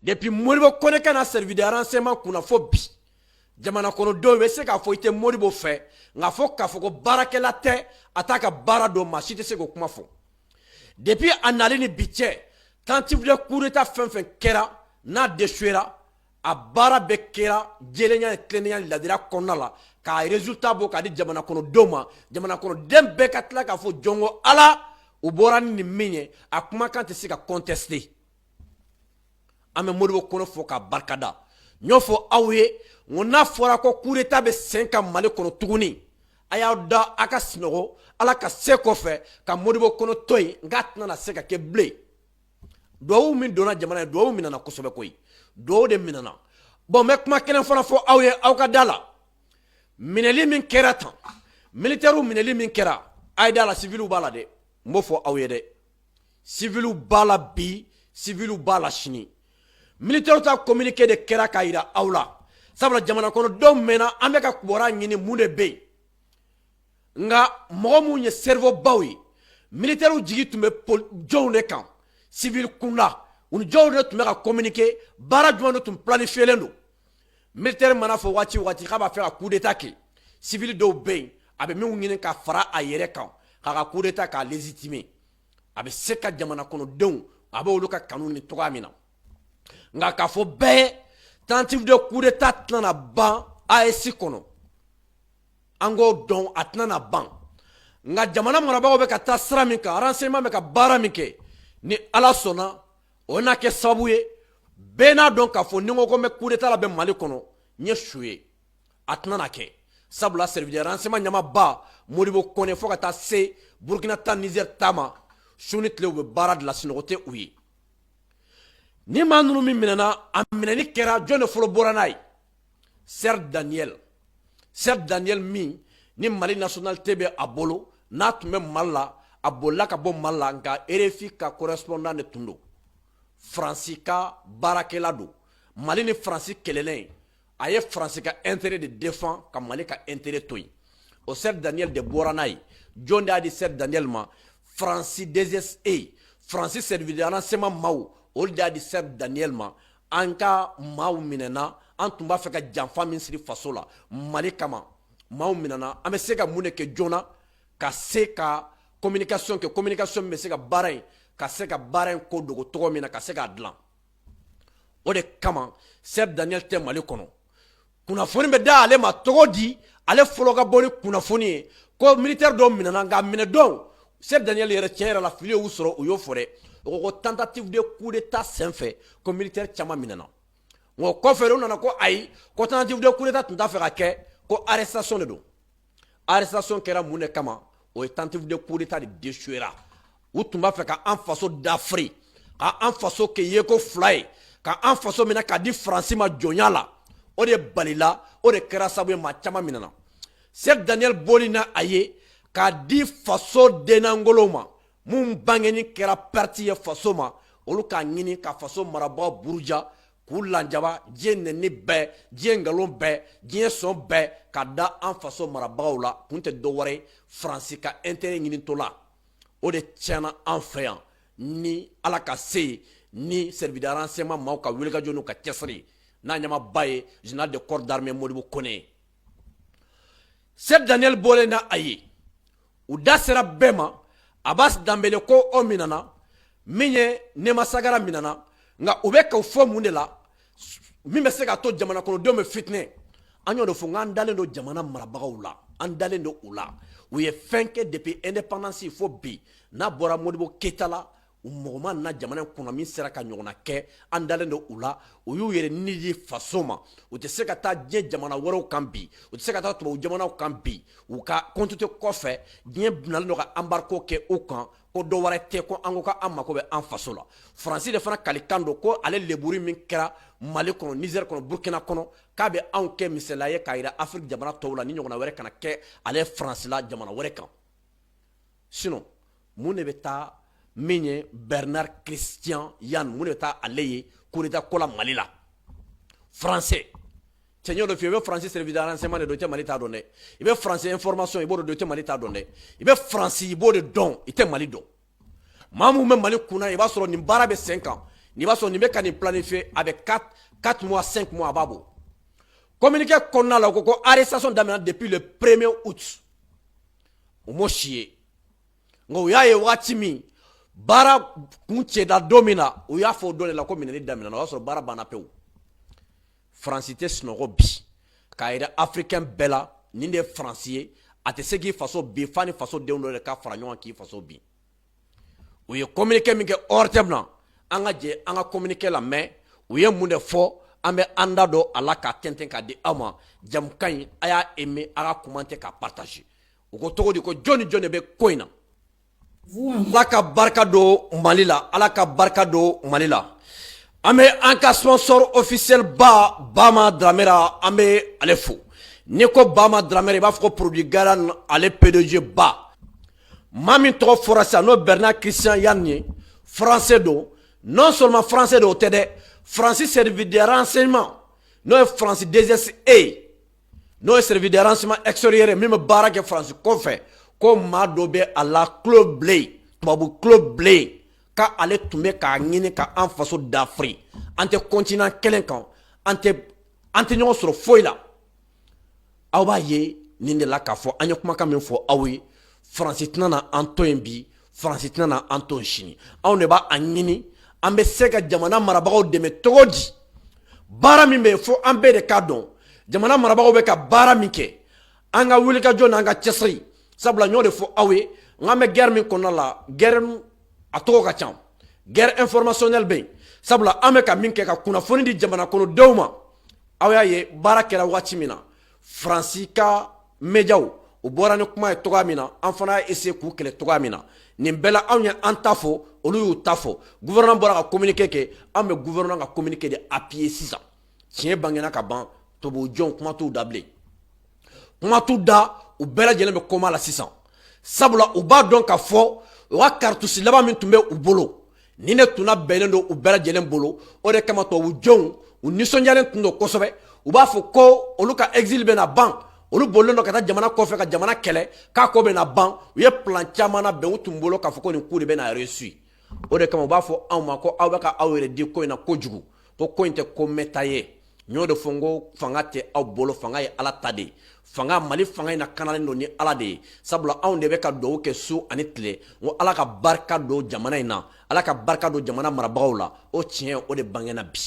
depuis Modibo Kone kana servi de renseignement kuna fo bi jamana kono do be se ka fo ite Modibo fe nga fo ka fo ko barakela te ataka bara do ma site se ko kuma fo depuis anali ni biche tentative de coup d'état fin kera na déchouera a bara be kera jelenya tlenya ladira konala ka résultat bo ka di jamana kono doma jamana kono dembe katla ka fo jongo ala u borani ni minye akuma kan te se ka contester ame Modibo Kone fo ka barkada nyofo awye ngona fora ko coup d'état be 5 mali kono tuguni aya da aka sinogo ala ka se ko fe ka Modibo Kone toy ngatna na se ka ke ble do min dona jamana do min na kosobe koy do de minana bon mek ma kenen fana fo awye aw ka dala mineli min kera tan militaire mineli min kera ay dala civilu bala de mbo fo awye de civilu bala bi civilu bala shini militaire ta communiqué de kera kaira awla sabla jamana kono do mena ameka kubora nyini munde be nga mo mu nye cerveau bawi militaire jigi tumbe jowne kan civil kunla un jowne tumbe ka communiquer bara jwano tum planifier lendo militaire mana fo wati kaba faire coup d'état ki civil do be abe mi ngine ka fara ayere kan ka coup d'état ka légitimer abe seka jamana kono don abe oluka kanuni to amina nga ka fo be tentative de coup d'état tana ban ASC kono ango don atna ban nga jamana maraba be ka tasra min ka renseignement be ka bara min ke ni ala sona ona ke sabuye bena don ka fo ningo ko me coup d'état la be mali kono nye shuye atna na ke sabula service de renseignement nyama ba Modibo Kone fo ka ta se Burkina ta Niger tama shuni tle be bara de la sinogote uyi ni manunu min minana aminani kera jone folo boranai Ser Daniel mi ni Mali national tebe abolo na tume malla abola ka bon malla nga RFI ka correspondant de tundo Francika barakelado Mali ni Francis kelelen aye Francika intérêt de défend ka Mali ka intérêt toy o Ser Daniel de boranai jonde adi Ser Daniel ma Francis DSA Francis service de renseignement maou olda di Ser Daniel ma anka maw minena antumba feka janfa min siri fasola Mali kama maw minena ame seka mune ke jona ka seka communication me seka barai ka seka barai ko dogo togo mina ka seka adlan ode kama Ser Daniel te Mali kono kuna foni be da ale ma togo di ale folo ka boni kuna foni ko militaire do minena nga mine don Ser Daniel yere tiere la filio usoro uyo fore ko tentative de coup d'état senfait ko militaire chama minana ngo ko fere nana ko ay ko tentative de coup d'état tunda fera ke ko arrestation de do arrestation kera mune kama o tentative de coup d'état de déchouera utumba fe ka en faso d'Afrique ka en faso ke yeko fly ka en faso mena ka di France ma jonyala o de balila o de kera sabu ma chama minana Ser Daniel Bolina aye ka di faso denangoloma mun bangeni kera parti ye faso ma olu ka ngini ka faso maraba buruja ku lanjaba jenne ni be jengalon be jenson be ka da an faso maraba la kunte do wore France ka intérêt ngini to la o de tiana en fait ni ala ka se ni service de renseignement ma ka welga jonu ka tesri na nyama baye général de corps d'armée Modibo Kone Ser Daniel Bolena aye u dasera bema Abbas Dambele ko o minana minye nema sagara minana nga ubeka ufo munde la mime se ka to jamana kono do me fitne anyo do fo ngandale do jamana marabagaw la andale do ula uye fenke depuis indépendance fo bi na bora Modibo Keita la umoma na jamana kono min sera ka nyona ke andale do ula uyu yere nidi fasoma ute se ka ta je jamana woro kambi ute se ka ta to jamana kambi uka kontute kofe je binal no ka embarko ke ukan ko do wara te ko angoka amako be en fasola France de fana kalikando ko ale leburi min kera Mali kono Niger kono Burkina kono kabe anke miselaye kaira Afrique jamana tawla ni nyona were kana ke ale France la jamana were kan sinon mune beta minye Bernard Christian Yann muneta aleye kurita kola Mali la français seigneur de fièvre français service de renseignement de doté Mali ta donné il be français information il bo de doté Mali ta donné il be français il bo de don ite Mali don mamu même Mali kuna il va soro ni barabe 5 ans ni b'a sɔrɔ nin bɛ ka nin planifier avec 4 mois 5 mois a b'a bɔ communiqué kɔnɔna la ko arrestation daminɛ depuis le 1er août o m'o si ye nka u y'a ye waati min baara kun cɛda don min na u y'a fɔ o don de la ko minɛni daminɛna o y'a sɔrɔ baara banna pewu Faransi tɛ sunɔgɔ bi k'a yɛrɛ africain bɛɛ la nin de ye Faransi ye a tɛ se k'i faso bin f'a ni faso denw dɔ de ka fara ɲɔgɔn k'i faso bin u ye communiqué min kɛ hors thème na an ka jɛ an ka communiqué la mais u ye mun de fɔ an bɛ an da don a la k'a tɛntɛn k'a di aw ma jamukan in a y'a aimé a ka commenter k'a partager u ko cogo di ko jɔn ni jɔn de bɛ ko in na Ala ka barika don Mali la Ala ka barika don Mali la an bɛ an ka sponsor officiel ba Bama Dramera an bɛ ale fo n'i ko Bama Dramera i b'a fɔ ko produit garan ale PDG ba maa min tɔgɔ fɔra sisan n'o Bernard Christian Yann ye français don non seulement français don o tɛ dɛ Francis service de renseignement n'o ye France DSE n'o ye service de renseignement extérieur min bɛ baara kɛ France kɔfɛ ko maa dɔ bɛ a la Claude Blé tubabu Claude Blé ka ale tun bɛ k'a ɲini ka an faso dafiri an tɛ continent kelen kan an tɛ ɲɔgɔn sɔrɔ foyi la aw b'a ye nin de la k'a fɔ an ye kumakan min fɔ aw ye Faransi tɛna na an to yen bi Faransi tɛna na an to yen sini anw de b'a ɲini an bɛ se ka jamana marabagaw dɛmɛ cogo di baara min bɛ yen fo an bɛɛ de k'a dɔn jamana marabagaw bɛ ka baara min kɛ an ka wulikajɔ n'an ka cɛsiri sabula n y'o de fɔ aw ye n'an bɛ guerre min kɔnɔna la guerre a tɔgɔ ka ca guerre informationnelle bɛ yen sabula an bɛ ka min kɛ ka kunnafoni di jamana kɔnɔdenw ma aw y'a ye baara kɛra waati min na Faransi ka médiaw u bɔra ni kuma ye cogoya min na an fana y'a essayer k'u kɛlɛ cogoya min na nin bɛɛ la anw ye an ta fɔ olu y'u ta fɔ gouvernement bɔra ka communiqué kɛ an bɛ gouvernement ka communiqué de appuyer sisan tiɲɛ bangena ka ban tubabujɔnw kuma t'u da bilen kuma t'u da u bɛɛ lajɛlen bɛ koma la sisan sabula u b'a dɔn ka fɔ u ka cartouche laban min tun bɛ u bolo ni ne tun bɛnnen don u bɛɛ lajɛlen bolo o de kama tubabujɔnw u nisɔndiyalen tun don kosɛbɛ u b'a fɔ ko olu ka exil bɛ na ban olu bolilen don ka taa jamana kɔfɛ ka jamana kɛlɛ k'a ko bɛ na ban u ye plan caman labɛn u tun bolo k'a fɔ ko nin coup de bɛ na réussir o de kama u b'a fɔ anw ma ko aw bɛ ka aw yɛrɛ di ko in na kojugu ko in tɛ ko mɛnta ye n y'o de fɔ n ko fanga tɛ aw bolo fanga ye Ala ta de ye fanga Mali fanga in na kanalen don ni Ala de ye sabula anw de bɛ ka dugawu kɛ su ani tile n ko Ala ka barika don jamana in na Ala ka barika don jamana marabagaw la o tiɲɛ o de bangena bi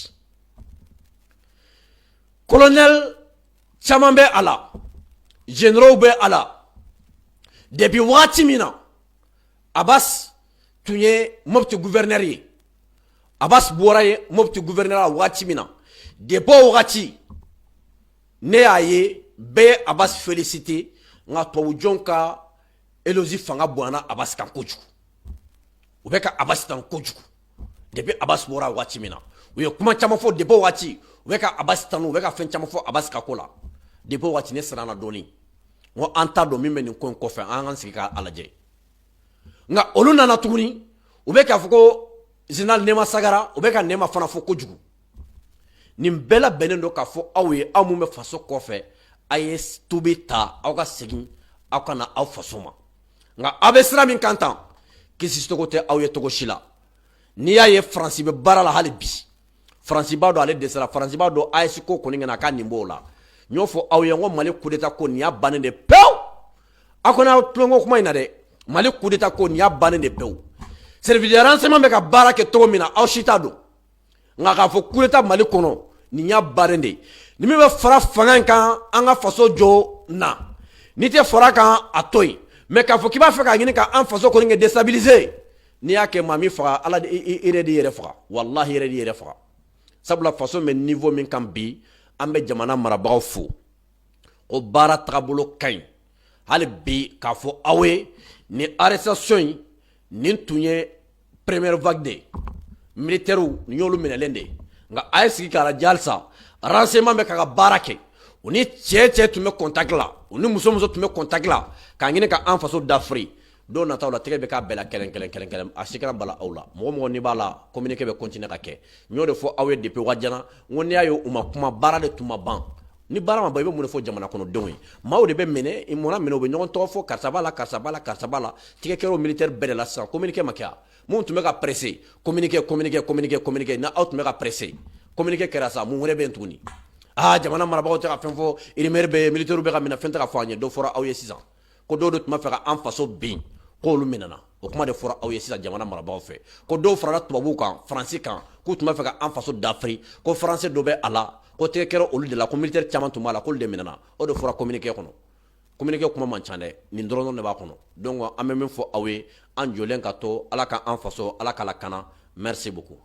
colonel caman bɛ a la généraux bɛ a la depuis waati min na Abbas tun ye Mopti gouverneur ye Abbas bɔra ye Mopti gouverneur la waati min na depuis o waati ne y'a ye bɛɛ ye Abbas félicité nka tubabujɔnw ka éloge fanga bonyana Abbas kan kojugu u bɛ ka Abbas tan kojugu depuis Abbas bɔra waati min na u ye kuma caman fɔ depuis o waati u bɛ ka Abbas tanu u bɛ ka fɛn caman fɔ Abbas ka ko la depuis o waati ne siranna dɔɔni n ko an t'a dɔn min bɛ nin ko in kɔfɛ an k'an sigi k'a lajɛ nka olu nana tuguni u bɛ k'a fɔ ko général Nema Sagara u bɛ ka Nema fana fɔ kojugu nin bɛɛ labɛnnen don k'a fɔ aw ye aw mun bɛ faso kɔfɛ a ye tobi ta aw ka segin aw ka na aw faso ma nka aw bɛ sira min kan tan kisi cogo tɛ aw ye cogo si la n'i y'a ye Faransi bɛ baara la hali bi Faransi b'a dɔn ale dɛsɛra Faransi b'a dɔn AES ko kɔni kɛna k'a nin b'o la n y'o fɔ aw ye n ko Mali coup d'état ko nin y'a bannen de pewu aw kɔni aw tulon ko kuma in na dɛ Mali coup d'état ko nin y'a bannen de pewu service de renseignement bɛ ka baara kɛ cogo min na aw si t'a dɔn nka k'a fɔ coup d'état Mali kɔnɔ nin y'a bannen de ni min bɛ fara fanga in kan an ka faso jɔ na n'i tɛ fara kan a to yen mais k'a fɔ k'i b'a fɛ k'a ɲini ka an faso kɔni kɛ déstabiliser n'i y'a kɛ maa min faga Ala de i yɛrɛ de yɛrɛ faga walahi i yɛrɛ de yɛrɛ faga sabula faso bɛ niveau min kan bi an bɛ jamana marabagaw fo o baara tagabolo ka ɲi hali bi k'a fɔ aw ye nin arrestation in nin tun ye première vague de militaires nin y'olu minɛlen de nka a ye sigi k'a lajɛ halisa renseignement bɛ k'a ka baara kɛ u ni cɛ tun bɛ contact la u ni muso tun bɛ contact la k'a ɲini ka an faso dafiri don nataw la tɛgɛ bɛ k'a bɛɛ la kɛlɛn a si kana bala aw la mɔgɔ n'i b'a la communiqué bɛ continuer ka kɛ n y'o de fɔ aw ye depuis wajana n ko n'i y'a ye u ma kuma baara de tun ma ban ni baara ma ban i bɛ mun de fɔ jamana kɔnɔdenw ye maaw de bɛ minɛ i mɔna minɛ u bɛ ɲɔgɔn tɔgɔ fɔ karisa b'a la karisa b'a la karisa b'a la tigɛ kɛra o militaire bɛɛ de la sisan communiqué ma kɛ mun tun bɛ ka pressé communiqué na aw tun bɛ ka pressé communiqué kɛra sa mun wɛrɛ bɛ yen tuguni jamana marabagaw tɛ ka fɛn fɔ rumeur bɛ militaire bɛ ka minɛ fɛn tɛ ka fɔ an ye dɔ fɔra aw ye sisan ko dɔw de tun b'a fɛ ka an faso bin k'olu minɛna o kuma de fɔra aw ye sisan jamana marabagaw fɛ ko dɔw farala tubabuw kan faransi kan k'u tun b'a fɛ ka an faso dafiri ko faransɛ dɔ bɛ a la ko tɛgɛ kɛra olu de la ko militaire caman tun b'a la k'olu de minɛna o de fɔra communiqué kɔnɔ communiqué kuma man ca dɛ nin dɔrɔn de b'a kɔnɔ donc an bɛ min fɔ aw ye an jɔlen ka to ala ka an faso ala k'a lakana merci beaucoup